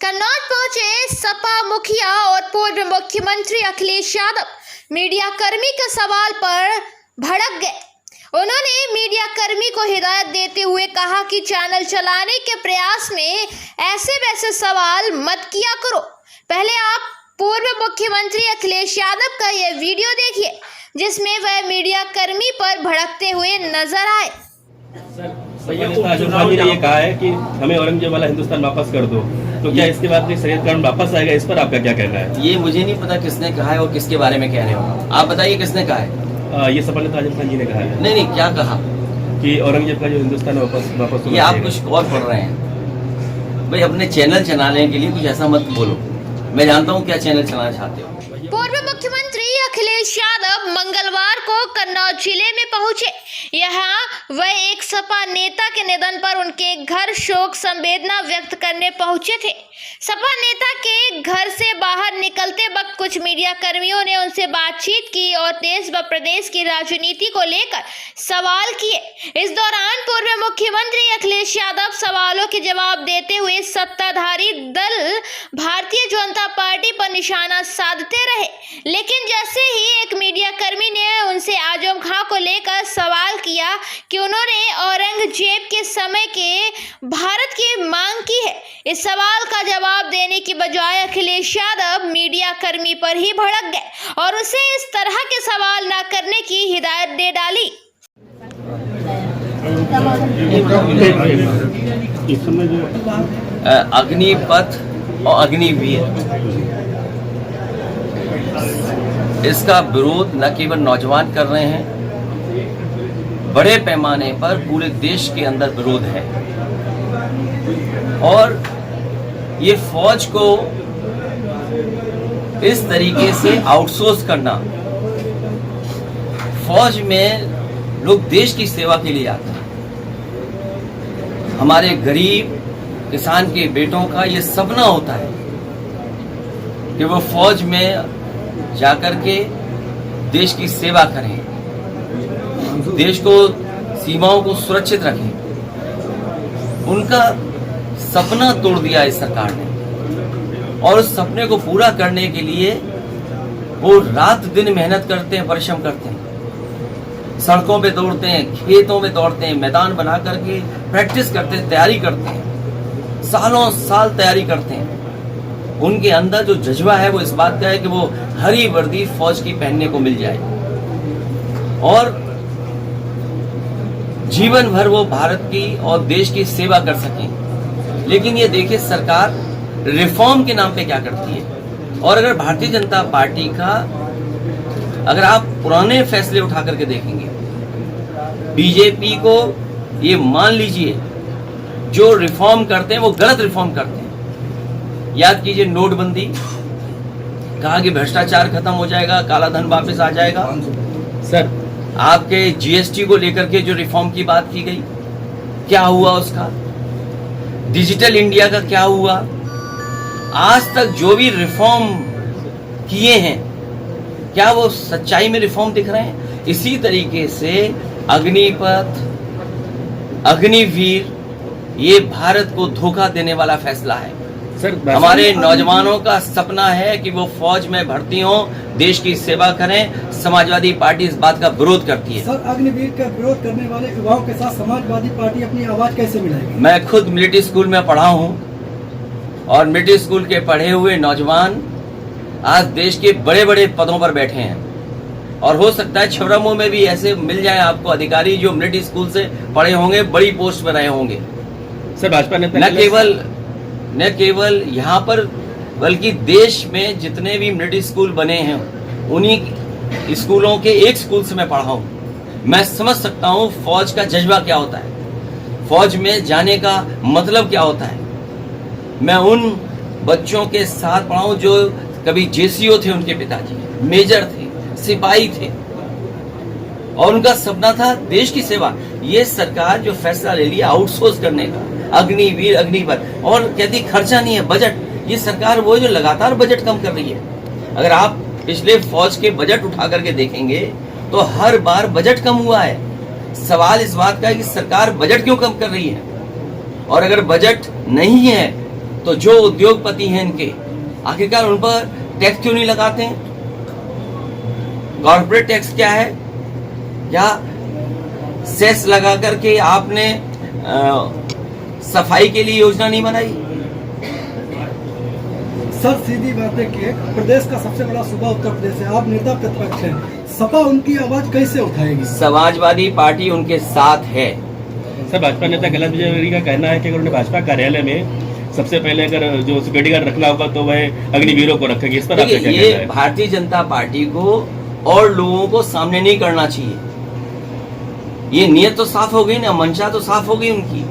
कन्नौज पहुंचे सपा मुखिया और पूर्व मुख्यमंत्री अखिलेश यादव मीडिया कर्मी के सवाल पर भड़क गए। उन्होंने मीडिया कर्मी को हिदायत देते हुए कहा कि चैनल चलाने के प्रयास में ऐसे वैसे सवाल मत किया करो। पहले आप पूर्व मुख्यमंत्री अखिलेश यादव का यह वीडियो देखिए जिसमें वह मीडिया कर्मी पर भड़कते हुए नजर आए। ने ये कहा है कि हमें औरंगजेब वाला हिंदुस्तान वापस कर दो, तो क्या इसके बाद शरीयत कानून वापस आएगा? इस पर आपका क्या कहना है? ये मुझे नहीं पता किसने कहा है और किसके बारे में कह रहे हो। आप बताइए किसने कहा है? ये सपा नेता आजम खान जी ने कहा है। नहीं, क्या कहा? कि औरंगजेब का जो हिंदुस्तान है वापस ये आप कुछ और पढ़ रहे हैं भाई। अपने चैनल चलाने के लिए कुछ ऐसा मत बोलो। मैं जानता हूँ क्या चैनल चलाना चाहते हो। पूर्व मुख्यमंत्री अखिलेश यादव मंगलवार को कन्नौज जिले में पहुंचे। यहां वह एक सपा नेता के निधन पर उनके घर शोक संवेदना व्यक्त करने पहुंचे थे। सपा नेता के घर से बाहर निकलते वक्त कुछ मीडिया कर्मियों ने उनसे बातचीत की और देश व प्रदेश की राजनीति को लेकर सवाल किए। इस दौरान पूर्व मुख्यमंत्री अखिलेश यादव सवालों के जवाब देते हुए सत्ताधारी दल भारतीय जनता पार्टी पर निशाना साधते रहे, लेकिन जैसे ही एक मीडिया कर्मी ने उनसे आजम खां को लेकर सवाल किया कि उन्होंने औरंगजेब के समय के भारत की मांग की है, इस सवाल का जवाब देने की बजाय अखिलेश यादव मीडिया कर्मी पर ही भड़क गए और उसे इस तरह के सवाल न करने की हिदायत दे डाली। अग्निपथ और अग्निवीर, इसका विरोध न केवल नौजवान कर रहे हैं, बड़े पैमाने पर पूरे देश के अंदर विरोध है। और ये फौज को इस तरीके से आउटसोर्स करना, फौज में लोग देश की सेवा के लिए आते हैं। हमारे गरीब किसान के बेटों का ये सपना होता है कि वो फौज में जाकर के देश की सेवा करें, देश को सीमाओं को सुरक्षित रखें। उनका सपना तोड़ दिया इस सरकार ने और उस सपने को पूरा करने के लिए वो रात दिन मेहनत करते हैं, परिश्रम करते हैं, सड़कों पे दौड़ते हैं, खेतों में दौड़ते हैं, मैदान बना करके प्रैक्टिस करते हैं, तैयारी करते हैं, सालों साल तैयारी करते हैं। उनके अंदर जो जज्बा है वो इस बात का है कि वो हरी वर्दी फौज की पहनने को मिल जाए और जीवन भर वो भारत की और देश की सेवा कर सकें। लेकिन ये देखिए सरकार रिफॉर्म के नाम पे क्या करती है। और अगर भारतीय जनता पार्टी का अगर आप पुराने फैसले उठा करके देखेंगे, बीजेपी को ये मान लीजिए जो रिफॉर्म करते हैं वो गलत रिफॉर्म करते हैं। याद कीजिए नोटबंदी, कहा कि भ्रष्टाचार खत्म हो जाएगा, काला धन वापस आ जाएगा। सर आपके जीएसटी को लेकर के जो रिफॉर्म की बात की गई, क्या हुआ उसका? डिजिटल इंडिया का क्या हुआ? आज तक जो भी रिफॉर्म किए हैं क्या वो सच्चाई में रिफॉर्म दिख रहे हैं? इसी तरीके से अग्निपथ, अग्निवीर, ये भारत को धोखा देने वाला फैसला है। सर हमारे नौजवानों का सपना है कि वो फौज में भर्ती हों, देश की सेवा करें। समाजवादी पार्टी इस बात का विरोध करती है। सर, अग्निवीर का विरोध करने वाले युवाओं के साथ समाजवादी पार्टी अपनी आवाज कैसे मिलाएगी? मैं खुद मिलिट्री स्कूल में पढ़ा हूं और मिलिट्री स्कूल के पढ़े हुए नौजवान आज देश के बड़े बड़े पदों पर बैठे हैं और हो सकता है छबरामऊ में भी ऐसे मिल जाए आपको अधिकारी जो मिलिट्री स्कूल से पढ़े होंगे, बड़ी पोस्ट पर रहे होंगे। सर भाजपा नेता न केवल यहाँ पर बल्कि देश में जितने भी मिलिट्री स्कूल बने हैं उन्हीं स्कूलों के एक स्कूल से मैं पढ़ा हूँ। मैं समझ सकता हूँ फौज का जज्बा क्या होता है, फौज में जाने का मतलब क्या होता है। मैं उन बच्चों के साथ पढ़ा हूँ जो कभी जेसीओ थे, उनके पिताजी मेजर थे, सिपाही थे और उनका सपना था देश की सेवा। ये सरकार जो फैसला ले लिया आउटसोर्स करने का, अग्निवीर, अग्निपथ, और कहती खर्चा नहीं है, बजट, ये सरकार वो जो लगातार बजट कम कर रही है। अगर आप पिछले फौज के बजट उठा करके देखेंगे तो हर बार बजट कम हुआ है। सवाल इस बात का है कि सरकार बजट क्यों कम कर रही है, और अगर बजट नहीं है तो जो उद्योगपति हैं इनके, आखिरकार उन पर टैक्स क्यों नहीं लगाते हैं? कॉर्पोरेट टैक्स क्या है? क्या सेस लगा करके आपने सफाई के लिए योजना नहीं बनाई? सर सीधी बात है कि प्रदेश का सबसे बड़ा सूबा उत्तर प्रदेश है, आप नेता प्रतिपक्ष हैं, सपा उनकी आवाज कैसे उठाएगी? समाजवादी पार्टी उनके साथ है। सर भाजपा नेता गलत विजय का कहना है कि अगर उन्हें भाजपा कार्यालय में सबसे पहले अगर जो सिक्योरिटी गार्ड रखना होगा तो वह अग्निवीरों को रखेगी, इस पर आपका क्या कहना ये है? भारतीय जनता पार्टी को और लोगों को सामने नहीं करना चाहिए। ये नियत तो साफ हो गई ना, मंशा तो साफ हो गई उनकी।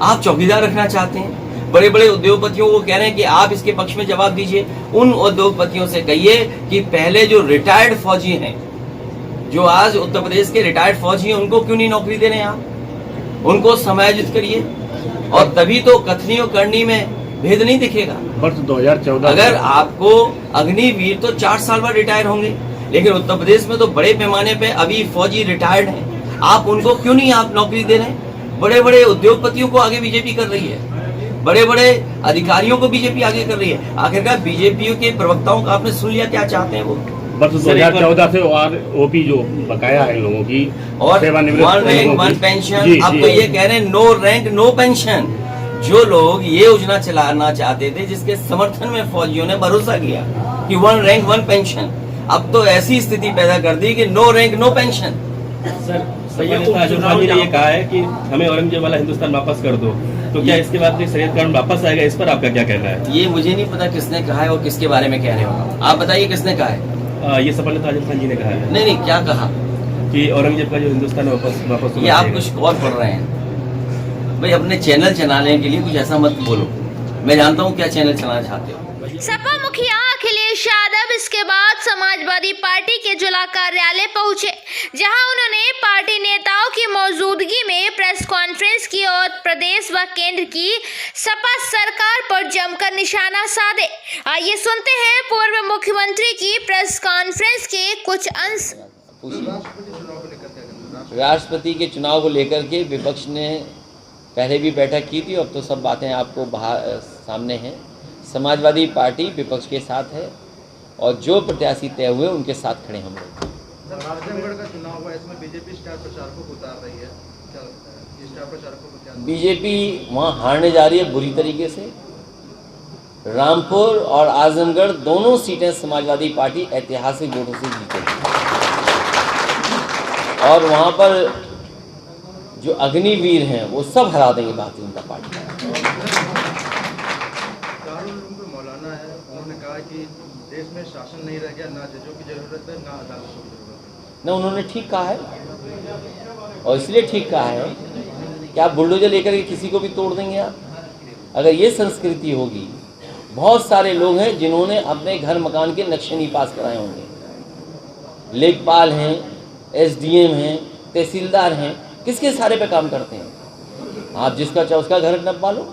आप चौकीदार रखना चाहते हैं, बड़े बड़े उद्योगपतियों को कह रहे हैं कि आप इसके पक्ष में जवाब दीजिए। उन उद्योगपतियों से कहिए कि पहले जो रिटायर्ड फौजी हैं, जो आज उत्तर प्रदेश के रिटायर्ड फौजी हैं, उनको क्यों नहीं नौकरी दे रहे हैं आप? उनको समायोजित करिए और तभी तो कथनी और करनी में भेद नहीं दिखेगा। वर्ष 2014 अगर आपको अग्निवीर तो 4 साल बाद रिटायर होंगे, लेकिन उत्तर प्रदेश में तो बड़े पैमाने पे अभी फौजी रिटायर्ड हैं, आप उनको क्यों नहीं आप नौकरी दे रहे हैं? बड़े बड़े उद्योगपतियों को आगे बीजेपी कर रही है, बड़े बड़े अधिकारियों को बीजेपी आगे कर रही है। आखिरकार बीजेपी के प्रवक्ताओं का आपने सुन लिया क्या चाहते हैं वो? वर्ष 2014 से ओपी जो बकाया है लोगों की और सेवानिवृत्त वन रैंक लोगों वन की। पेंशन, जी, अब जी। तो ये कह रहे हैं नो रैंक नो पेंशन। जो लोग ये योजना चलाना चाहते थे, जिसके समर्थन में फौजियों ने भरोसा किया कि वन रैंक वन पेंशन, अब तो ऐसी स्थिति पैदा कर दी कि no rank no pension. Sir Sapa नेता आजम खान जी ने ये कहा है कि हमें औरंगजेब वाला हिंदुस्तान वापस कर दो, तो क्या इसके बाद शरीयत कानून वापस आएगा, इस पर आपका क्या कहना है? ये मुझे नहीं पता किसने कहा है और किसके बारे में कह रहे हो आप, बताइए किसने कहा है? ये सपा नेता आजम खान जी ने कहा है नहीं, क्या कहा? कि औरंगजेब का जो हिंदुस्तान है वापस ये आप कुछ और पढ़ रहे हैं भाई। अपने चैनल चलाने के लिए कुछ ऐसा मत बोलो। मैं जानता हूँ क्या चैनल चलाना चाहते हो। सपा मुखिया अखिलेश यादव इसके बाद समाजवादी पार्टी के जिला कार्यालय पहुंचे, जहां उन्होंने पार्टी नेताओं की मौजूदगी में प्रेस कॉन्फ्रेंस की और प्रदेश व केंद्र की सपा सरकार पर जमकर निशाना साधे। आइए सुनते हैं पूर्व मुख्यमंत्री की प्रेस कॉन्फ्रेंस के कुछ अंश। राष्ट्रपति के चुनाव को लेकर के विपक्ष ने पहले भी बैठक की थी, अब तो सब बातें आपको सामने हैं। समाजवादी पार्टी विपक्ष के साथ है और जो प्रत्याशी तय हुए उनके साथ खड़े हम लोग। आजमगढ़ का चुनाव हुआ, इसमें बीजेपी स्टार प्रचारकों को उतार रही है, क्या लगता है ये स्टार प्रचारकों को क्या? बीजेपी वहाँ हारने जा रही है बुरी तरीके से। रामपुर और आजमगढ़ दोनों सीटें समाजवादी पार्टी ऐतिहासिक वोटों से जीतेगी और वहाँ पर जो अग्निवीर हैं वो सब हरा देंगे भारतीय जनता पार्टी। मौलाना है, उन्होंने कहा कि देश में शासन नहीं रह गया, ना जजों की जरूरत है ना अदालतों की जरूरत है। ना, उन्होंने ठीक कहा है और इसलिए ठीक कहा है कि आप बुलडोजर लेकर के किसी को भी तोड़ देंगे आप। अगर ये संस्कृति होगी, बहुत सारे लोग हैं जिन्होंने अपने घर मकान के नक्शे नहीं पास कराए होंगे। लेखपाल हैं, एसडीएम हैं, तहसीलदार हैं, किसके सारे पे काम करते हैं। आप जिसका चाहो उसका घर नपवा लो,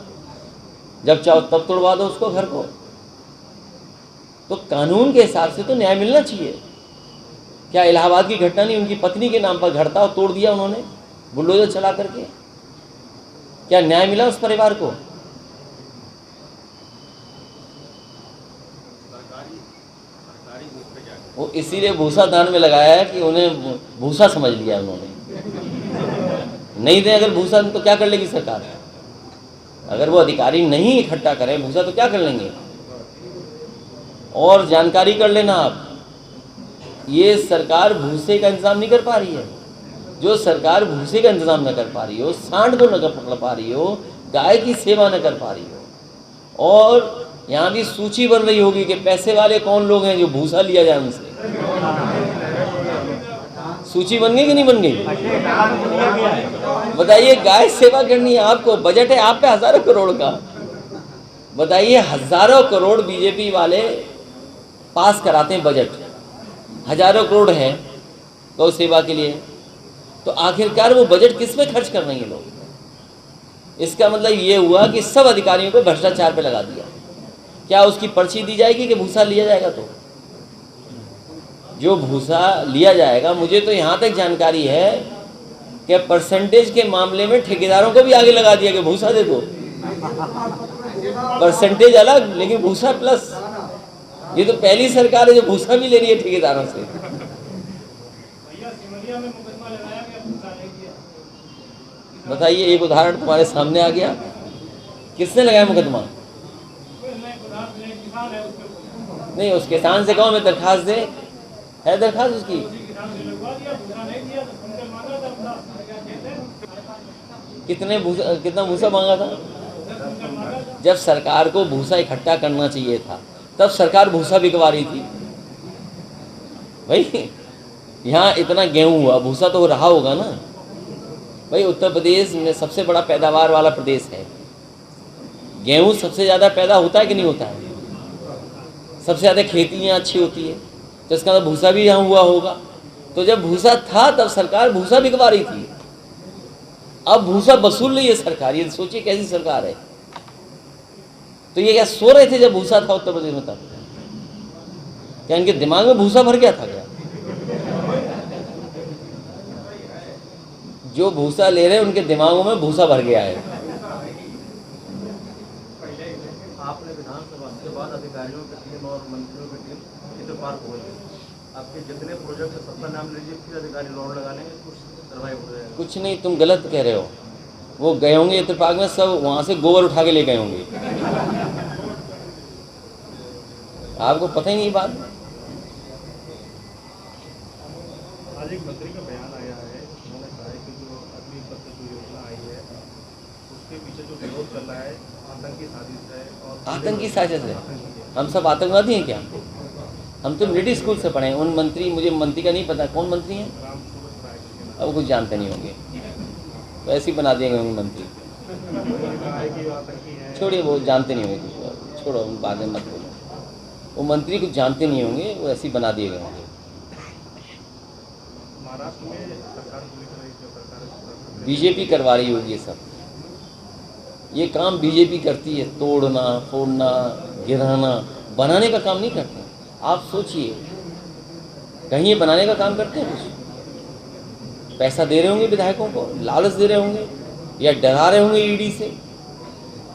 जब चाहो तब तोड़वा दो उसको घर को। तो कानून के हिसाब से तो न्याय मिलना चाहिए। क्या इलाहाबाद की घटना नहीं उनकी पत्नी के नाम पर घर था और तोड़ दिया उन्होंने बुलडोजर चला करके? क्या न्याय मिला उस परिवार को? वो इसीलिए भूसा दान में लगाया है कि उन्हें भूसा समझ लिया उन्होंने। नहीं दे अगर भूसा तो क्या कर लेगी सरकार? अगर वो अधिकारी नहीं इकट्ठा करें भूसा तो क्या कर लेंगे? और जानकारी कर लेना आप, ये सरकार भूसे का इंतजाम नहीं कर पा रही है। जो सरकार भूसे का इंतजाम न कर पा रही हो, सांड को न पकड़ पा रही हो, गाय की सेवा न कर पा रही हो, और यहाँ भी सूची बन रही होगी कि पैसे वाले कौन लोग हैं जो भूसा लिया जाए उनसे। सूची बन गई कि नहीं बन गई? बताइए, गाय सेवा करनी है आपको, बजट है आप पे हजारों करोड़ का। बताइए, हजारों करोड़ बीजेपी वाले पास कराते हैं बजट, हजारों करोड़ है गौ सेवा के लिए। तो आखिरकार वो बजट किस पे खर्च कर रहे हैं लोग? इसका मतलब ये हुआ कि सब अधिकारियों को भ्रष्टाचार पे लगा दिया। क्या उसकी पर्ची दी जाएगी कि भूसा लिया जाएगा? तो जो भूसा लिया जाएगा, मुझे तो यहाँ तक जानकारी है कि परसेंटेज के मामले में ठेकेदारों को भी आगे लगा दिया कि भूसा दे दो। परसेंटेज अलग लेकिन भूसा प्लस। ये तो पहली सरकार है जो भूसा भी ले रही है ठेकेदारों से। बताइए, एक उदाहरण तुम्हारे सामने आ गया, किसने लगाया मुकदमा? नहीं, उस किसान से कहो मैं दरखास्त दे, है दरखास्त उसकी? कितना भूसा मांगा था? जब सरकार को भूसा इकट्ठा करना चाहिए था तब सरकार भूसा बिकवा रही थी। भाई यहाँ इतना गेहूं हुआ, भूसा तो रहा होगा ना भाई। उत्तर प्रदेश में सबसे बड़ा पैदावार वाला प्रदेश है। गेहूं सबसे ज़्यादा पैदा होता है कि नहीं होता है? सबसे ज़्यादा खेती यहाँ अच्छी होती है, तो इसका मतलब भूसा भी यहाँ हुआ होगा। तो जब भूसा था तब सरकार भूसा बिकवा रही थी, अब भूसा वसूल रही है सरकार। ये सोचिए कैसी सरकार है। तो ये क्या सो रहे थे जब भूसा था उत्तर प्रदेश में? तब क्या इनके दिमाग में भूसा भर गया था क्या? जो भूसा ले रहे हैं उनके दिमागों में भूसा भर गया है। आपने विधानसभा के बाद अधिकारियों की टीम और मंत्रियों की टीम चित्र पार्क हो गई। आपके जितने प्रोजेक्ट है सबका नाम लीजिए, फिर अधिकारी लॉन लगा लेंगे, कुछ सर्वाइव हो जाएगा। कुछ नहीं, तुम गलत कह रहे हो। वो गए होंगे चित्र पार्क में, सब वहां से गोबर उठा के ले गए होंगे। आपको पता ही नहीं बात। आज एक मंत्री का बयान आया है, उन्होंने कहा है कि जो अग्नि पथ जो योजना आई है उसके पीछे जो विरोध चल रहा है आतंकी साजिश है। और आतंकी साजिश है? हम सब आतंकवादी हैं क्या? हम तो मिलिट्री स्कूल से पढ़े हैं। उन मंत्री, मुझे मंत्री का नहीं पता कौन मंत्री हैं, अब कुछ जानते नहीं होंगे, तो ऐसे ही बना देंगे उन मंत्री। छोड़िए, वो जानते नहीं होंगे कुछ, छोड़ो, बाद में मत बोलो। वो मंत्री कुछ जानते नहीं होंगे, वो ऐसे ही बना दिए गए होंगे। महाराष्ट्र में सरकार पूरी तरह से सरकार बीजेपी करवा रही होगी ये सब। ये काम बीजेपी करती है, तोड़ना, फोड़ना, गिराना, बनाने का काम नहीं करते। आप सोचिए, कहीं ये बनाने का काम करते हैं? कुछ पैसा दे रहे होंगे विधायकों को, लालच दे रहे होंगे, या डरा रहे होंगे ईडी से,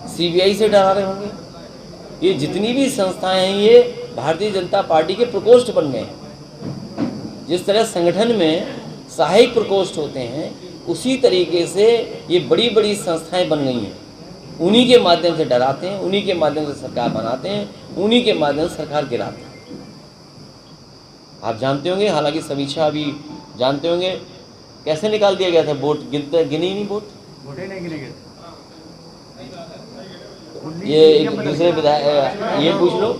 सीबीआई से डरा रहे होंगे। ये जितनी भी संस्थाएं हैं ये भारतीय जनता पार्टी के प्रकोष्ठ बन गए हैं। जिस तरह संगठन में सहायक प्रकोष्ठ होते हैं, उसी तरीके से ये बड़ी बड़ी संस्थाएं बन गई हैं। उन्हीं के माध्यम से डराते हैं, उन्हीं के माध्यम से सरकार बनाते हैं, उन्हीं के माध्यम से सरकार गिराते हैं। आप जानते होंगे, हालांकि समीक्षा अभी जानते होंगे कैसे निकाल दिया गया था वोट, गिने ही नहीं वोट नहीं गिने गए। ये एक दूसरे विधायक, ये पूछ लो।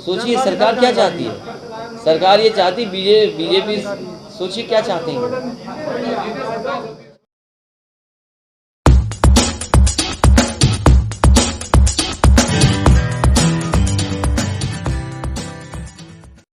सोचिए सरकार क्या चाहती है? सरकार ये चाहती, बीजेपी, सोचिए क्या चाहते हैं।